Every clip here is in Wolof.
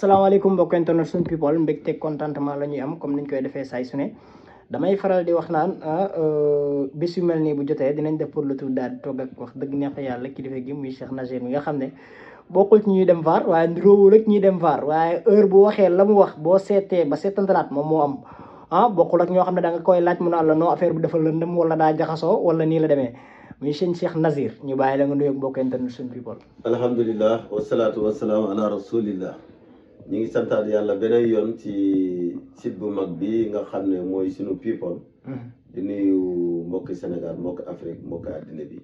asalaamaaleykum mbokk internet suñu people mbégte contentement la ñuy am comme niñ koy defee saay su ne damay faral di wax naan bis yu mel nii bu jotee dinañ def pour le tour daal di toog ak wax dëgg neex yàlla kilifa gi muy Cheikh Nazir mi nga xam ne bokkul ci ñuy dem VAR waaye ndiroowul ak ñuy dem VAR waaye heure bu waxee la mu wax boo seetee ba seetantalaat moom moo am bokkul ak ñoo xam ne da nga koy laaj mu naan la non affaire bi dafa lëndëm wala daa jaxasoo wala nii la demee muy sëñ Cheikh Nazir ñu bàyyi la nga nuyoog mbokk internet suñu people. alhamdulilah wasalaatu wasalaam ala rasulillah ñu ngi santaat yàlla beneen yoon ci site bu mag bi nga xam ne mooy suñu people. di nuyu mbokki Sénégal mbokki Afrique mbokki àddina bi.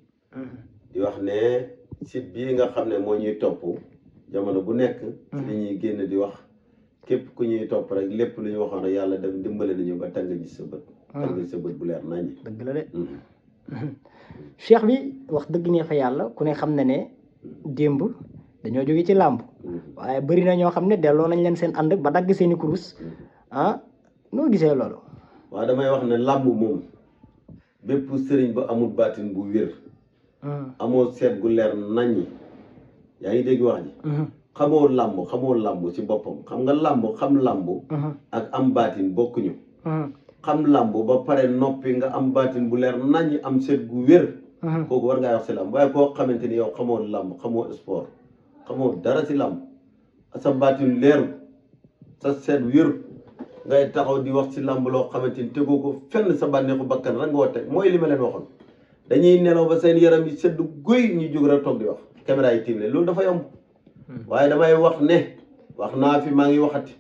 di wax ne site bii nga xam ne moo ñuy topp jamono bu nekk. li ñuy génn di wax képp ku ñuy topp rek lépp lu ñu waxoon rek yàlla dem dimbale nañu ba tàng ji sa bët. tàng ji sa bët bu leer naññi. dëgg la de. cheikh bi wax dëgg ne fa yàlla ku ne xam ne ne démb dañoo jóge ci làmb waaye bëri na ñoo xam ne delloo nañ leen seen ànd ba dagg seeni kurus noo gisee loolu. waaw damay wax ne làmb moom bépp sëriñ ba amul baatin bu wér. amoo seet gu leer naññi yaa ngi dégg wax ji. xamoo làmb ci boppam xam nga xam làmb ak am baatin bokkuñu. xam làmb ba pare noppi nga am baatin bu leer naññ am seet gu wér. kooku war ngaa wax si làmb waaye koo xamante ni yow xamoo làmb xamoo sport xamoo dara si làmb sa baatin leeru sa seet wéru ngay taxaw di wax si làmb loo xamante ni tegoo ko fenn sa bànneexu bakkan rek nga war teg mooy li ma leen waxoon dañuy nelaw ba seen yaram yi sedd guy ñu jóg rek toog di wax caméra yi tiim leen loolu dafa yomb waaye damay wax ne wax naa fi maa ngi waxati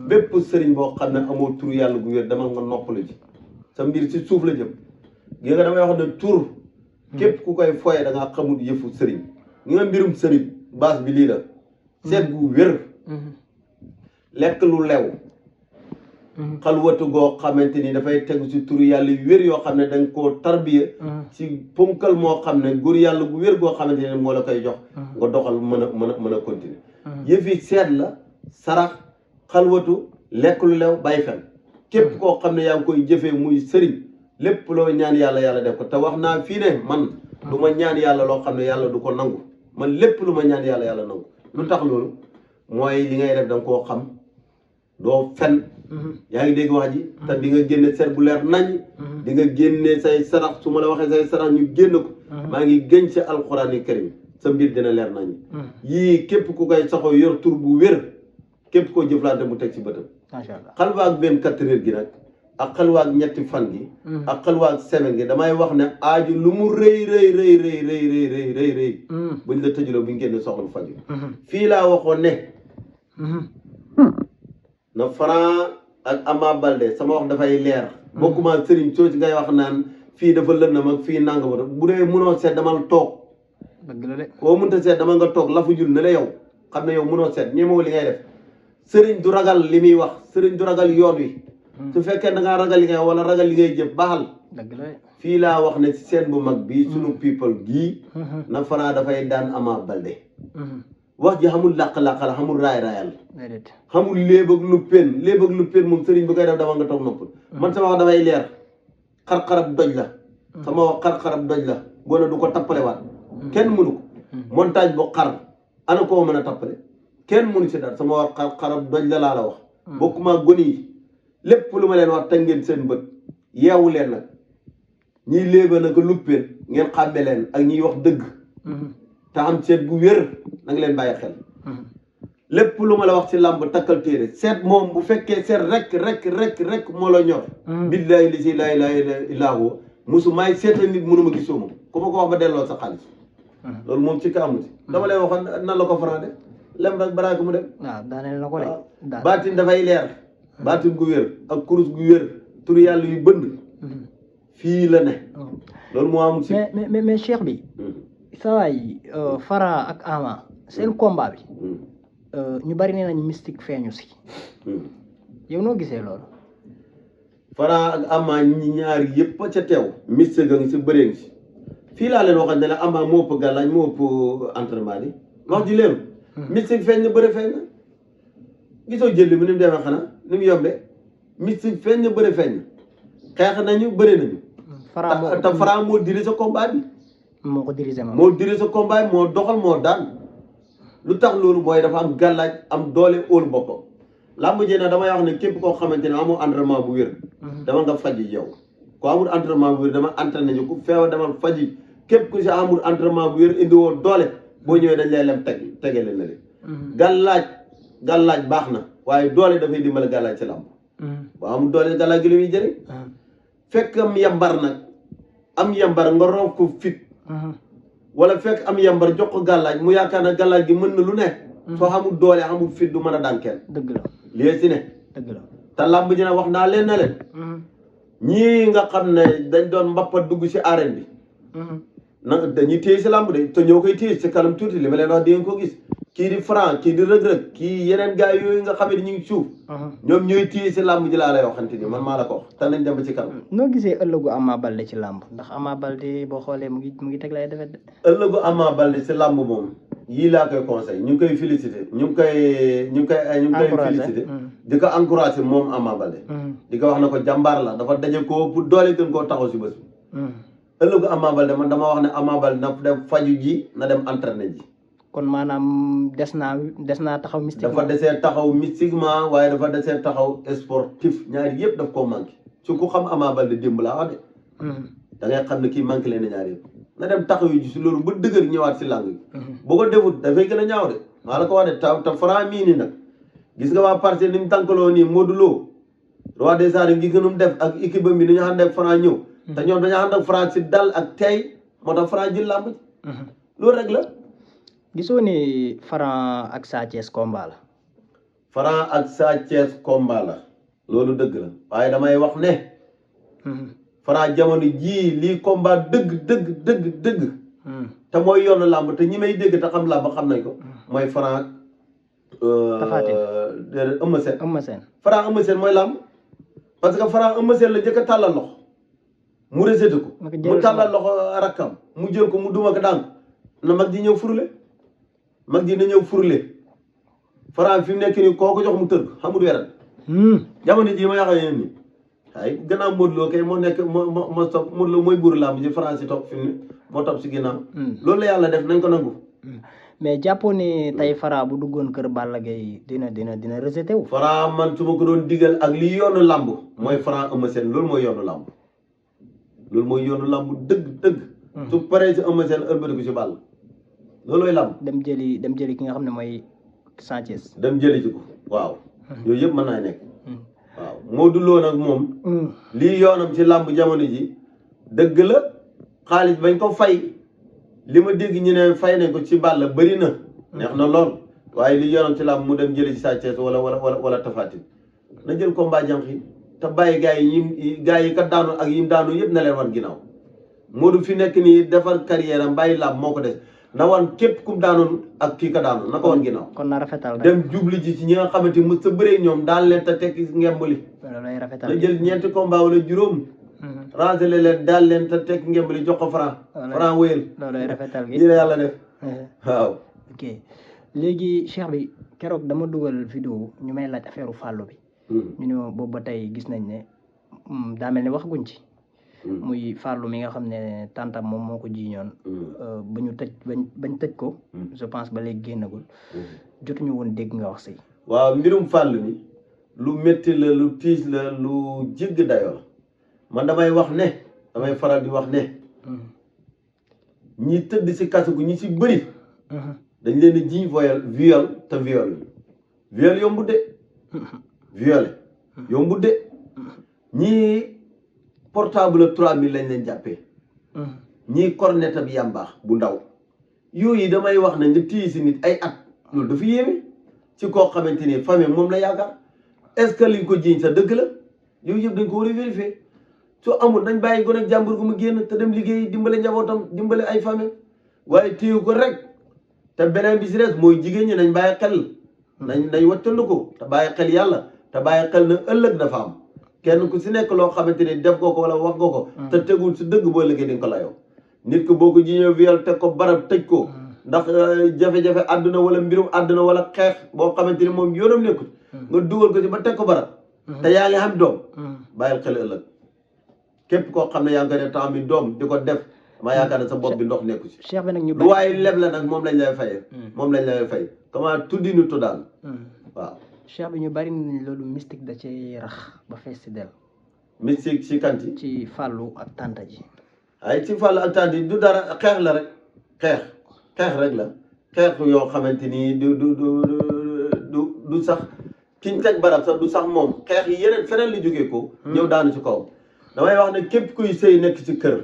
bépp sëriñ boo xam ne amoo tur yàlla gu wér dama nga noppalu ji sa mbir si suuf la jëm gi nga damay wax ne tur képp ku koy foye da ngaa xamul yëfu sëriñ ngi nga mbirum sëriñ base bi lii la seet gu wér lekk lu lew xalwatu goo xamante ni dafay tegu si turu yàlla yu wér yoo xam ne dañ koo tarbiya si ponkal moo xam ne góor yàlla gu wér goo xamante ni moo la koy jox nga doxal mën a continuer yëfi seet la sarax xalwatu lekk lu lew bàyyi fen képp koo xam ne yaa ngi koy jëfee muy sëriñ lépp loo ñaan yàlla def ko te wax naa fii ne man du ma ñaan yàlla loo xam ne yàlla du ko nangu man lépp lu ma ñaan yàlla nangu lu tax loolu mooy li ngay def da nga koo xam doo fen yaa ngi dégg wax ji te di nga génne seet bu leer nañ di nga génne say sarax su ma la waxee say sarax ñu génn ko maa ngi gëñ ci alxuraan yi karim sa mbir dina leer nañ yii képp ku koy saxoo yor tur bu wér képp koo jëflante mu teg ci bëtam macha allah xalwa ak 24 heures gi nag ak xalwa ak ñetti fan gi ak xalwa ak semaine gi damay wax ne aaju lu mu rëy buñ la tëjuloo buñ génn soxla faju fii laa waxoon ne na Franc ak Ama Baldé sama wax dafay leer bokkuma sëriñ soo ci ngay wax naan fii dafa lëndam ak fii nangama bu dee mënoo seet damal toog dëgg la de boo mënta seet dama nga toog lafu jul ne la yow xam ne yow mënoo seet ñemewu li ngay def sëriñ du ragal li muy wax sëriñ du ragal yoon wi su fekkee da ngaa ragal li ngay wala ragal li ngay jëf baaxal dëgg la de fii laa wax ne ci seen bu mag bii sunu people gii na Franc dafay daan Ama Baldé wax ji xamul làq-làqal xamul raay-raayal xamul léeb ak lu pen moom sëriñ bi koy def dama nga toog nopp man sama wax dafay leer xar-xarab doj la sama wax xar-xarab doj la gone du ko tappalewaat kenn mënu ko montage bu xar ana koo mën a tappale kenn mënu si daal sama wax xar-xarab doj la laa la wax bokkuma gone yi lépp lu ma leen wax te ngeen seen bët yeewu leen nag ñiy léeba naka luppeen ngeen xàmme leen ak ñiy wax dëgg te am seet gu wér na nga leen bàyyi xel lépp lu ma la wax ci làmb takkal téere seet moom bu fekkee seet rek moo la ñor billaahi li si laa ilaaha illaa huwa musu maay seetal nit mënuma gisoo moom ku ma ko wax ba delloo sa xaalis loolu moom ci ka amuti dama lay waxoon nan la ko Franc de lem rek baraaka mu dem waaw daaneel na ko de baatin dafay leer baatin gu wér ak kurus gu wér tur yàlla yu bënd fii la ne loolu moo amul si mais cheikh bi sawaay Franc ak Ama seen combat bi ñu bari nee nañ mystique feeñu si yow noo gisee loolu Franc ak Ama ñi ñaari yëpp ca teew mystique a ngi si bëree ngi si fii laa leen waxante ne Ama moo ëpp gàllaaj moo ëpp entraînement bi wax ji leeru mystique feeñ na bëre feeñ na gisoo jëlli bi ni mu demee xanaa ni mu yombee mystique feeñ na bëre feeñ na xeex nañu bëre nañu te Franc moo dirigé sa combat bi moo ko dirigé moo dirigé sa combat bi moo doxal moo daan lu tax loolu mooy dafa am gàllaaj am doole óolu boppam làmb ji nag damay wax ne képp koo xamante ne amoo entraînement bu wér dama nga faji yow ko amul entraînement bu wér dama entraîné ñu ku feebar demal faji képp ku si amul entraînement bu wér indi woo doole boo ñëwee dañ lay lem tegele na leen gàllaaj baax na waaye doole dafay dimbale gàllaaj ci làmb boo amul doole gàllaaj gi lu muy jëriñ fekk am yambar nag am yambar nga roof ko fit wala fekk am yambar jox ko gàllaaj mu yaakaar na gàllaaj gi mën na lu ne soo xamul doole amul fit du mën a daan kenn dëgg la lii si ne dëgg la te làmb ji na wax naa leen na leen ñii nga xam ne dañ doon mbappa dugg si arène bi na dañuy téye si làmb de te ñoo koy téye si kanam tuuti li ma leen wax di ngeen ko gis kii di Franc kii di rëg-rëg kii yeneen gars yooyu nga xam ne ñu ngi suuf ñoom ñooy téye si làmb ji laa lay waxante ni man maa la ko wax te nañ dem ba ci kanam noo gisee ëllëgu Ama Baldé ci làmb ndax Ama Baldé boo xoolee mu ngi teg lay defet de ëllëgu Ama Baldé si làmb moom yii laa koy conseil ñu ngi koy félicité ñu ngi koy félicité di ko encouragé moom Ama Baldé di ko wax na ko jàmbaar la dafa daje koo pour doole gën koo taxaw si bés bi ëllëgu Ama Baldé man dama wax ne Ama Baldé na dem faju ji na dem entraîné ji kon maanaam des naa taxaw mystiquement dafa desee taxaw mystiquement waaye dafa desee taxaw sportif ñaari yëpp daf koo manqué su ku xam Ama Baldé démb laa wax de da ngay xam ne kii manqué leen ñaari yëpp na dem taxaw yi ji si loolu ba dëgër ñëwaat si làng yi boo ko defut dafay gën a ñaaw de maa la ko wax de te Franc mii nii nag gis nga waa Parcelles ni mu tànkaloo nii Modou Lo roi des arènes ngi gënum def ak équipe bi dañu ànd ak Franc ñëw te ñoom dañu ànd ak Franc si dal ak tey moo tax Franc jël làmb loolu rek la gisoo ni Franc ak Sa Thiès combat la Franc ak Sa Thiès combat la loolu dëgg la waaye damay wax ne Franc jamono jii lii combat dëgg te mooy yoonu làmb te ñi may dégg te xam làmb xam nañ ko mooy Franc Eumeu Sène Franc Eumeu Sène mooy làmb parce que Franc Eumeu Sène la njëkk a tàllal loxo mu rejeté ko mu tàllal loxo rakkam mu jël ko mu duma ko daan na mag ji ñëw furle mag ji na ñëw furle Franc fi mu nekk nii koo ko jox mu tër xamul weral jamono jii ma yaxee yéen ni ay gannaaw Modou Lo kay moo nekk moo topp Modou Lo mooy buuru làmb ji Franc si topp fi mu ne moo topp si ginnaaw loolu la yàlla def nañ ko nangu mais jàppoo ne tey Franc bu duggoon kër Balla Gaye dina rejeté wu Franc man su ma ko doon digal ak li yoonu làmb mooy Franc Eumeu Sène loolu mooy yoonu làmb loolu mooy yoonu làmb dëgg su paree si Eumeu Sène ëlbatiku si Balla loolooy làmb dem jëli ki nga xam ne mooy Sa Thiès dem jëli ci ko waaw yooyu yëpp mën naa nekk waaw Modou Lo nag moom lii yoonam ci làmb jamono ji dëgg la xaalis bañ ko fay li ma dégg ñu ne fay nañ ko ci Balla bëri na neex na lool waaye lii yoonam ci làmb mu dem jëli ci Sa Thiès wala Tapha Tine na jël combat jànq yi te bàyyi gars yi kat daanu ak yim daanu yëpp na leen wan ginnaaw Modou fi nekk nii defar carrière am bàyyi làmb moo ko des na wan képp kum daanoon ak kii ka daanoon na ko wan ginnaaw kon na rafetal dem jubli ji ci ñi nga xamante mu sa bëree ñoom daan leen te tekki ngembali loolay rafetal na jël ñeenti combat wala juróom rangele leen daal leen te tekki ngembali jox ko Franc wéyal loolay rafetal gi lii la yàlla def waaw ok léegi Cheikh bi keroog dama dugal vidéo ñu may laaj affaire Fallou bi ñu ne boobu ba tey gis nañ ne daa mel ni waxaguñ ci muy Fallou mi nga xam ne tantam moom moo ko jiiñoon ba ñu tëj bañ tëj ko je pense ba léegi génnagul jotuñu woon dégg nga wax si waaw mbirum Fallou mi lu métti la lu tiis la lu jégg dayoo la man damay faral di wax ne ñi tëdd si kaso gu ñi si bëri dañ leen a jiiñ viol te viol yombu de violé yombu de ñii portable 3000 lañ leen jàppee ñii cornet bi yàmbaax bu ndaw yooyu damay wax ne nga téye si nit ay at loolu dafa yéeme ci koo xamante ni famille moom la yaakaar est-ce que liñ ko jiiñ sa dëgg la yooyu yëpp dañ ko war a vérifier soo amul nañ bàyyi gone ak jàmbur gu mu génn te dem liggéey dimbale njabootam dimbale ay famille waaye téye ko rek te beneen bi si des mooy jigéen ñi nañ bàyyi xel nañ wattandu ko te bàyyi xel yàlla te bàyyi xel na ëllëg dafa am kenn ku si nekk loo xamante ni def nga ko wala wax nga ko te tegul si dëgg boo liggéey di nga ko layoo nit ko boo ko jiñee viol teg ko barab tëj ko ndax jafe-jafe àdduna wala mbirum àdduna wala xeex boo xamante ni moom yoonam nekkul nga dugal ko ci ba teg ko barab te yaa ngi xam doom bàyyil xel ëllëg képp koo xam ne yaa ngi koy def temps bi doom di ko def dama yaakaar ne sa bopp bi ndox nekku ci cheikh bi nag ñu lu waaye leb la nag moom lañ lay fayee moom lañ lay fay comment tuddi nu tuddaan waaw cheikh bi ñu bari nañ loolu mystique da ci rax ba fees si del mystique ci kanti ci fàllu ak tànta ji ay ci fàllu ak tànta ji du dara xeex la rek xeex rek la xeex yoo xamante ni du sax kiñ teg barab sax du sax moom xeex yi yeneen feneen li jógee ko ñëw daanu ci kaw damay wax ne képp kuy sëy nekk ci kër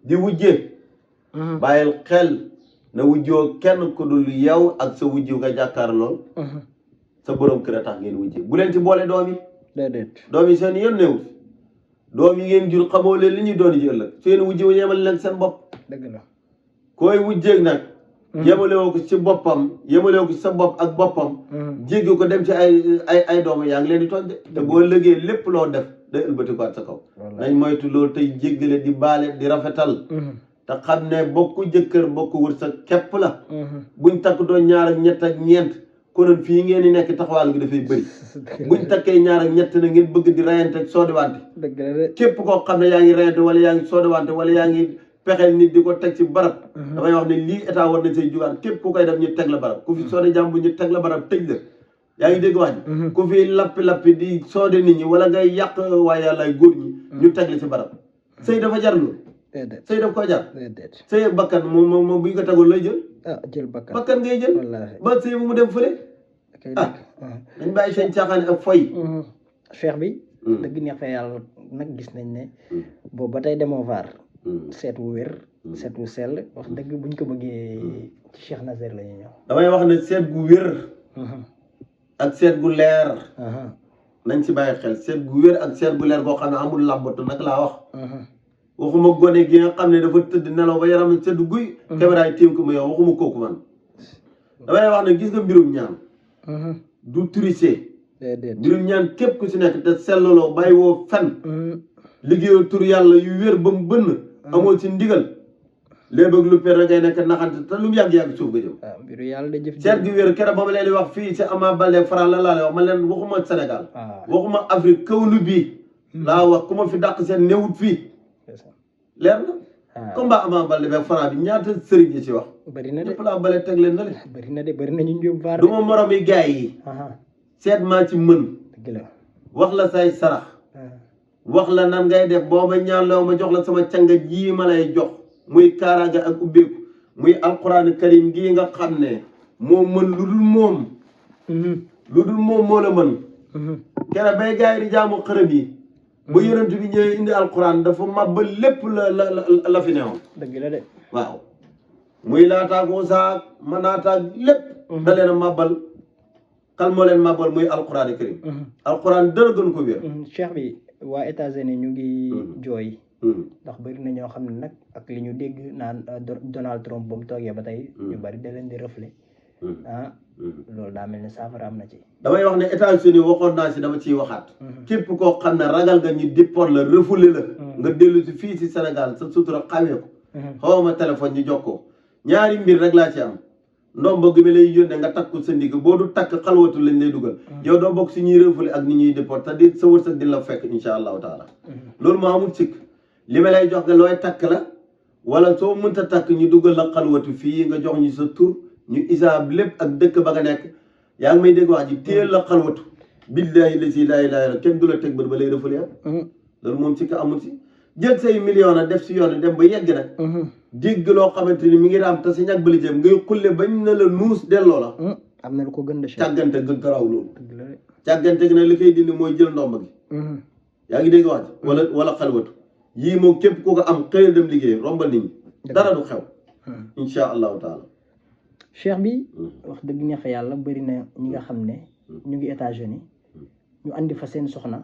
di wujjee bàyyil xel na wujjoo kenn ku dul yow ak sa wujju nga jàkkaar lool sa borom kër a tax ngeen wujjee bu leen ci boole doom yi déedéet doom yi seen yoon néew doom yi ngeen jur xamoo leen li ñuy doon ji ëllëg seen wujje wu yemal leen seen bopp dëgg la koy wujjeeg nag yemalewoo ko ci boppam yemalewoo ko ci sa bopp ak boppam jéggi ko dem ci ay doomu yaa ngi leen di tooñ de te boo lëgee lépp loo def day ëlbati ko at sa kaw nañ moytu loolu tey jéggale di baale di rafetal te xam ne bokku jëkkër bokku wër sa képp la buñ takk doon ñaar ak ñett ak ñeent konoon fii ngeen di nekk taxawaal gi dafay bëri buñ takkee ñaar ak ñett na ngeen bëgg di rayante ak soodewante képp koo xam ne yaa ngi rayante wala yaa ngi soodewante wala yaa ngi pexeel nit di ko teg ci barab damay wax ne lii état war nañ say jugaan képp ku koy def ñu teg la barab ku fi soode jàmbu ñu teg la barab tëj la yaa ngi dégg wax ji ku fi lappi di soode nit ñi wala ngay yàq waaye yàllaay góor ñi ñu teg la ci barab sëy dafa jar loolu sëy daf koo jar sëy bakkan moom bu ñu ko tegoon lay jël bakkan ngay jël ba sëy bu mu dem fële dañ bàyyi seen caaxaan ak foy cheikh bi dëgg neex fa yàlla nag gis nañ ne boobu ba tey demoo vaar seet wu wér seet wu sell wax dëgg buñ ko bëggee ci Cheikh Nazir la ñuy ñëw damay wax ne seet gu wér ak seet gu leer nañ ci bàyyi xel seet gu wér ak seet gu leer goo xam ne amul làmbatu nag laa wax waxuma gone gi nga xam ne dafa tëdd nelaw ba yaram sedd guy caméra yi tiim ko ma yow waxuma kooku man damay wax ne gis nga mbirum ñaan du tricher mbirum ñaan képp ku si nekk te sellaloo bàyyi woo fen liggéeyoo tur yàlla yu wér ba mu bënn amoo ci ndigal léegi lu per ngay nekk naxante te lu mu yàgg-yàgg suuf nga jëm mbiru yàlla da jëf seet gi wér keroog ba ma leen di wax fii si Ama Baldé Franc la laa lay wax ma leen waxuma Sénégal waxuma Afrique kawlu bii laa wax ku ma fi dàq seen newut fii leer na combat Ama Baldé ba Franc bi ñaata sëriñ yi ci wax bëri na de ñëpp laa bale teg leen na le bëri na ñu njóob vaar du ma morom yi gaay yi seet maa ci mën dëgg la wax la say sarax wax la nan ngay def boo ma ñaanloo ma jox la sama canga ji ma lay jox muy kaaraange ak ubbeeku muy alquran karim gii nga xam ne moo mën lu dul moom moo la mën kere bay gaay yi di jaamu xërëm yi ba yonent bi ñëwee indi alquran dafa màbbal lépp la fi newoon dëgg la de waaw muy laataag Muusaa manaataag lépp da leen a màbbal kal moo leen màbbal muy alquran karim alquran dara gën ko wér cheikh bi waa États-Unis ñu ngi jooy ndax bëri na ñoo xam ne nag ak li ñu dégg naan Donald Trump ba mu toogee ba tey ñu bari da leen di reflet loolu daa mel ne saafara am na ci damay wax ne États-Unis waxoon naa si dama ciy waxaat képp koo xam ne ragal nga ñu déport la refoulé la nga dellu si fii si Sénégal sa sutura xamee ko xawma téléphone ñu jox ko ñaari mbir rek laa ci am ndombo gi mi lay yónnee nga takku sa ndigg boo du takk xalwatu lañ lay dugal yow doo bokk si ñuy refoulé ak ni ñuy déport te di sa wërsëg di la fekk insha allahu taala loolu moo amul sikk li ma lay jox nga looy takk la wala soo mënta takk ñu dugal la xalwatu fii nga jox ñu sa tur ñu isaab lépp ak dëkk ba nga nekk yaa ngi may dégg wax ji téel la xalwatu billahi la si laa ilaaha illa kenn du la teg bët ba lay refoulé loolu moom sikk amul si jël say million a def si yoon dem ba yegg nag dégg loo xamante ni mi ngi raam te si ñag bali jëm ngay xulle bañ na la nuus delloo la am na lu ko gën de càggante gën garaaw loolu càggante gi nag li koy dindi mooy jël ndomb gi yaa ngi dégg wax ji wala xalwatu yii moom képp ku ko am xëyal dem liggéey rombal nit ñi dara du xew insha allahu taala cheikh bi wax dëgg neex yàlla bëri na ñi nga xam ne ñu ngi États-Unis ñu andi fa seen soxna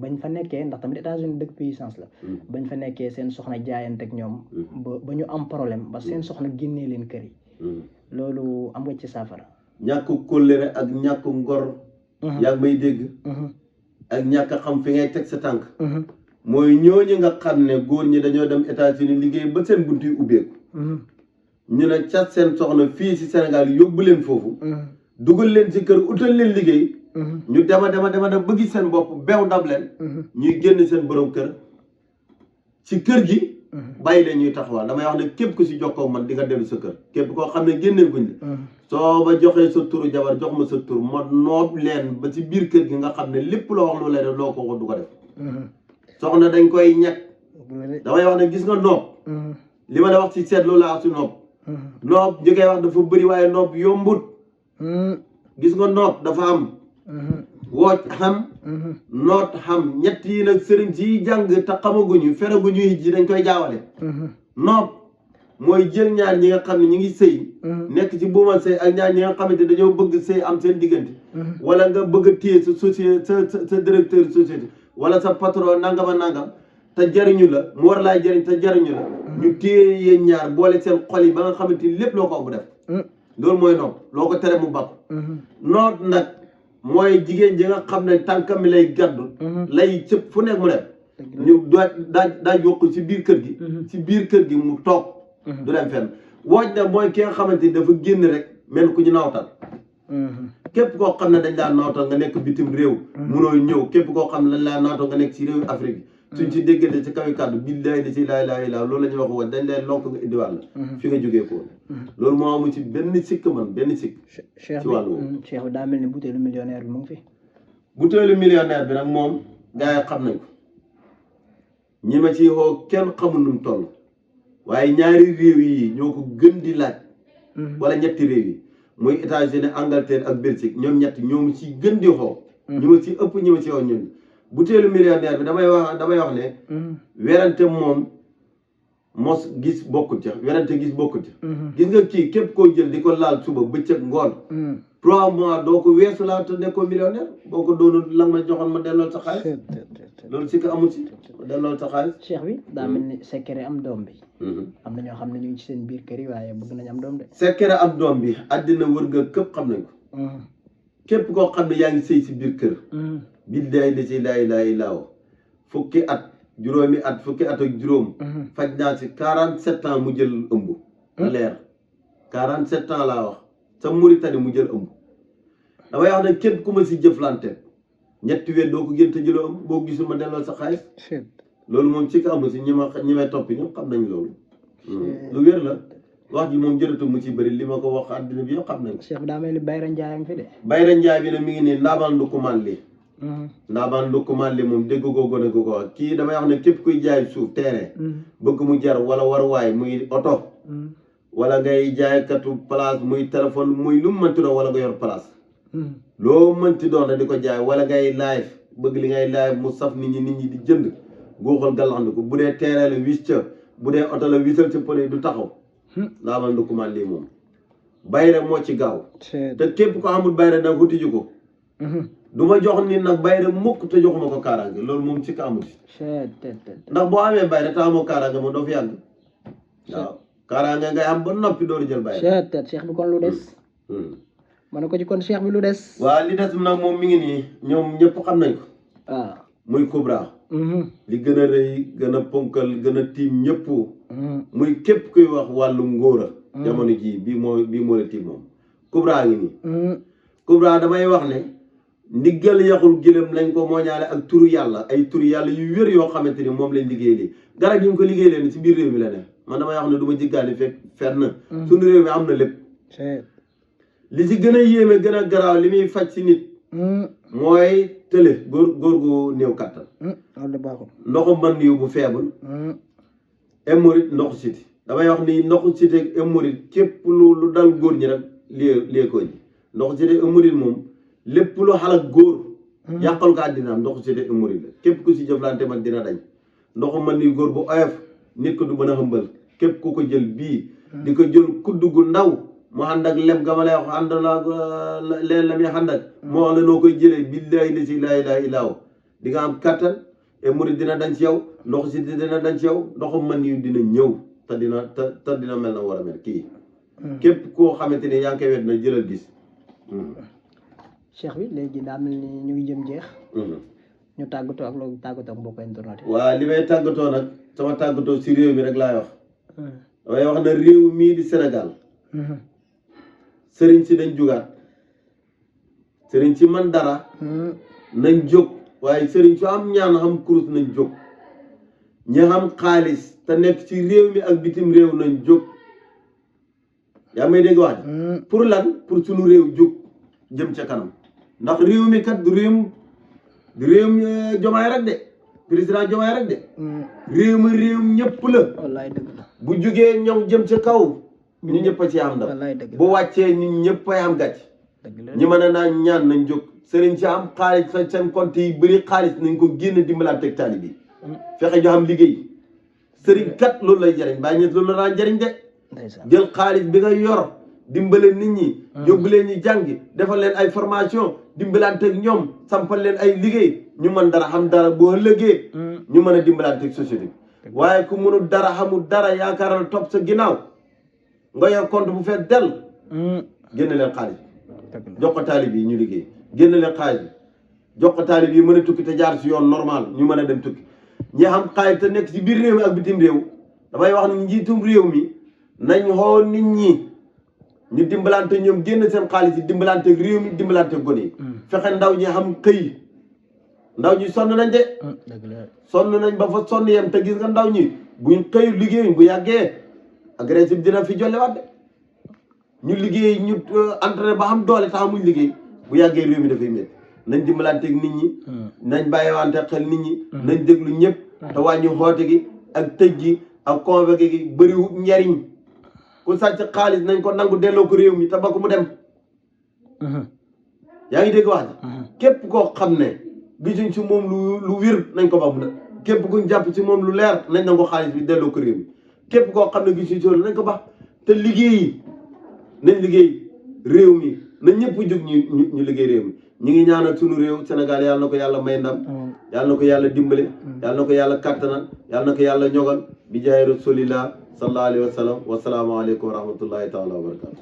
bañ fa nekkee ndax tamit États-Unis dëkk puissance la bañ fa nekkee seen soxna jaayante ak ñoom ba ñu am problème ba seen soxna génnee leen kër yi loolu am nga ci saafara ñàkk kóllëre ak ñàkk ngor yaa ngi may dégg ak ñàkk xam fi ngay teg sa tànk mooy ñooñu nga xam ne góor ñi dañoo dem États-Unis liggéey ba seen buntu yi ubbeeku ñu ne cat seen soxna fii si Sénégal yóbbu leen foofu dugal leen si kër utal leen liggéey ñu dema ba gis seen bopp beew dab leen ñuy génn seen borom kër ci kër gi bàyyi leen ñuy taxawal damay wax ne képp ku si jokkoo man di nga dellu sa kër képp koo xam ne génnee guñ la soo ma joxee sa turu jabar jox ma sa tur ma noob leen ba ci biir kër gi nga xam ne lépp loo wax lu lay def loo ko wax du ko def soxna dañ koy ñàkk damay wax ne gis nga noob li ma la wax ci seet loolu la wax si noob noob jógee wax dafa bëri waaye noob yombut gis nga noob dafa am wooj xam noot xam ñett yi nag sëriñ si jàng te xamaguñu feraguñu ji dañ koy jaawale noob mooy jël ñaar ñi nga xam ne ñi ngi sëy nekk ci buumal sëy ak ñaar ñi nga xamante dañoo bëgg sëy am seen diggante wala nga bëgg a téye sa société sa directeur société wala sa patron nangam a nangam te jariñu la mu war laa jariñ te jariñu la ñu téye yéen ñaar boole seen xol yi ba nga xamante ni lépp loo ko bu def loolu mooy noob loo ko tere mu bakk noot nag mooy jigéen ji nga xam ne tànkam mi lay gàddu lay cëpp fu nekk mu dem ñu daa yokk ci biir kër gi ci biir kër gi mu toog du dem fenn wooj na mooy ki nga xamante ni dafa génn rek mel ku ñu nawtal képp koo xam ne dañ laa nawtal nga nekk bitim réew munoo ñëw képp koo xam ne dañ laa nawtal nga nekk ci réew Afrique bi suñ ci déggante ci kaw kàddu billaay di ci laa ilaaha illallaah loolu la ñuy wax woon dañ leen lonk nga indiwaat la fi nga jógee ko loolu moo amu ci benn sikk man benn sikk ci wàllu Cheikh bi daa mel ni butéelu millionnaire bi mu ngi fi butéelu millionnaire bi nag moom gars yi xam nañ ko ñi ma ci woo kenn xamul nu mu toll waaye ñaari réew yi ñoo ko gën di laaj wala ñetti réew yi muy États-Unis Angleterre ak Belgique ñoom ñett ñoom ci gën di xoo ñu ma ci ëpp ñi ma ci woo ñun butéelu millionnaire bi damay wax ne werante moom mos gis bokkut ca werante gis bokkut ca gis nga kii képp koo jël di ko laal suba bëccëg ngoon 3 mois doo ko weesu laa te nekkoo millionnaire boo ko doonul la ma joxoon ma dellool sa xaalis loolu si ko amul si ma dellool sa xaalis Cheikh bi daa mel ni secret am doom bi am na ñoo xam ne ñu ngi ci seen biir kër yi waaye bëgg nañ am doom de secret am doom bi àddina wër nga képp xam nañ ko képp koo xam ne yaa ngi sëy si biir kër billaay li ci laa ilaaha illallaah fukki at juróomi at fukki at ak juróom faj naa si 47 ans mu jël ëmb leer 47 ans laa wax sa Mauritanie mu jël ëmb damay wax ne képp ku ma si jëflante ñetti weer doo ko gën te jëloo ëmb boo gisul ma delloo sa xaalis loolu moom ci ko amu si ñi may toppi ñëpp xam nañ loolu lu wér la wax ji moom jërëtu mu ci bëri li ma ko wax àddina bi yëpp xam nañ ko Cheikh bi daa mel ni Bayra Ndiaye am fi de Bayra Ndiaye bi ne mi ngi nii ndaabaan ndukkumaan li ndaabaan ndukkumaan li moom dégg ko gone ko wax kii damay wax ne képp kuy jaay suuf terrain bëgg mu jar wala waruwaay muy oto wala ngay jaaykatu place muy téléphone muy lu mu mënti doon wala nga yor place loo mënti doon rek di ko jaay wala ngay live bëgg li ngay live mu saf nit ñi di jënd góoxal gàllaxndu ko bu dee terrain la wis ca bu dee oto la wisal ca pëne du taxaw ndaabaan ndukkumaan lii moom bayre moo ci gaaw te képp ko amul bayre nag wuti ji ko du ma jox nit nag bayre mukk te joxuma ko kaaraange loolu moom ci ka amul si ndax boo amee bayre te amoo kaaraange moom doo fi yàgg waaw kaaraange ngay am ba noppi dooru jël bayre Cheikh bi kon lu des ma ne ko ci kon Cheikh bi lu des waaw li des nag moom mi ngi nii ñoom ñëpp xam nañ ko waaw muy Kubra li gën a rëy gën a ponkal gën a tiim ñëpp muy képp kuy wax wàllu ngóora jamono ji bii moo la tiim moom Kubra ngi nii Kubra damay wax ne ndiggal yaxul gëlëm lañ ko mooñaale ak turu yàlla ay turu yàlla yu wér yoo xamante ni moom lañ liggéey lii garab yi ñu ko liggéey leen si biir réew mi la ne man damay wax ne du ma jiggaani fekk fenn suñu réew mi am na lépp li si gën a yéeme gën a garaaw li muy faj si nit mooy tële góor gu néew kàttan ndoxu man yu bu faible hémorroïde ndoxu siti damay wax ni ndoxu siti ak hémorroïde képp lu dal góor ñi rek lie ko ji ndoxu siti hémorroïde moom lépp lu xalak góor yàqal ko àddinaam ndoxu siti hémorroïde la képp ku si jëflante man dina dañ ndoxu man yu góor bu oyof nit ko du mën a xëmbal képp ku ko jël bii di ko jël kudd gu ndaw mu ànd ak lem ga ma lay wax ànd la leen la muy ànd ak moo wax la noo koy jëlee billaahi la si laa ilaaha illallaa di nga am kattan hémorroïde dina dañ ci yow ndoxu siti dina dañ ci yow ndoxu man yu dina ñëw te dina mel na war a mel kii képp koo xamante ni yaa ngi koy wet na jëlal gis Cheikh bi léegi daa mel ni ñu ngi jëm jeex ñu tàggatoo ak loolu tàggatoo ak mbokk internet yi waaw li may tàggatoo nag sama tàggatoo si réew mi rek laay wax damay wax na réew mii di Sénégal sëriñ si dañ jugaat sëriñ si man dara nañ jóg waaye sëriñ su am ñaan xam kurus nañ jóg ñi xam xaalis te nekk ci réew mi ak bitim réew nañ jóg yaa may dégg wax pour lan pour sunu réew jóg jëm ca kanam ndax réew mi kat du réewum Diomaye rek de président Diomaye rek de réew mi réewum ñëpp la wallaay dëgg la bu jógee ñoom jëm ca kaw ñu ñëpp a ci am ndam bu wàccee ñu ñëpp ay am gàcc ñi mën a naan ñaan nañ jóg sëriñ si am xaalis sa seen compte yi bëri xaalis nañ ko génn dimbalante ak taalibe bi fexe ñu am liggéey sëriñ kat loolu lay jëriñ bàyyi ñet loolu la daan jëriñ de jël xaalis bi nga yor dimbale nit ñi yóbbu leen ñi jàngi defal leen ay formation dimbalante ak ñoom sampal leen ay liggéey ñu mën dara xam dara boo ëllëgee ñu mën a dimbalante ak société waaye ku mënul dara xamul dara yaakaaral topp sa ginnaaw nga yor compte bu fees del génn leen xaalis jox ko taalib yi ñu liggéey génn leen xaalis bi jox ko taalib yi mën a tukki te jaar si yoon normal ñu mën a dem tukki ñi xam xaalis te nekk si biir réew mi ak bitim réew damay wax ne njiitum réew mi nañ xool nit ñi ñu dimbalante ñoom génn seen xaalis yi dimbalante réew mi dimbalante gone yi fexe ndaw ñi xam xëy ndaw ñi sonn nañ de sonn nañ ba fa sonn yem te gis nga ndaw ñi buñ xëy liggéey bu yàggee agressif dina fi jollewaat de ñu liggéey ñu entraîné ba xam doole tax muñ liggéey bu yàggee réew mi dafay métti nañ dimbalante ak nit ñi nañ bàyyiwante xel nit ñi nañ déglu ñëpp te wàññi xoote gi ak tëj gi ak convoqué gi bëriwut njariñ ku sàcc xaalis nañ ko nangu delloo ko réew mi te ba ko mu dem yaa ngi dégg wax ji képp koo xam ne gisuñ si moom lu wér nañ ko ba mu ne képp kuñ jàpp si moom lu leer nañ nangu xaalis bi delloo ko réew mi képp koo xam ne gisuñ si nañ ko ba te liggéey nañ liggéey réew mi nañ ñëpp jóg ñu liggéey réew mi ñu ngi ñaanal sunu réew Sénégal yàlla na ko yàlla may ndam yàlla na ko yàlla dimbale yàlla na ko yàlla kattanal yàlla na ko yàlla ñogal bi jaay rasulillah sallallahu alayhi wa sallam wasalaamu aleykum wa rahmatullahi taala wa barakatu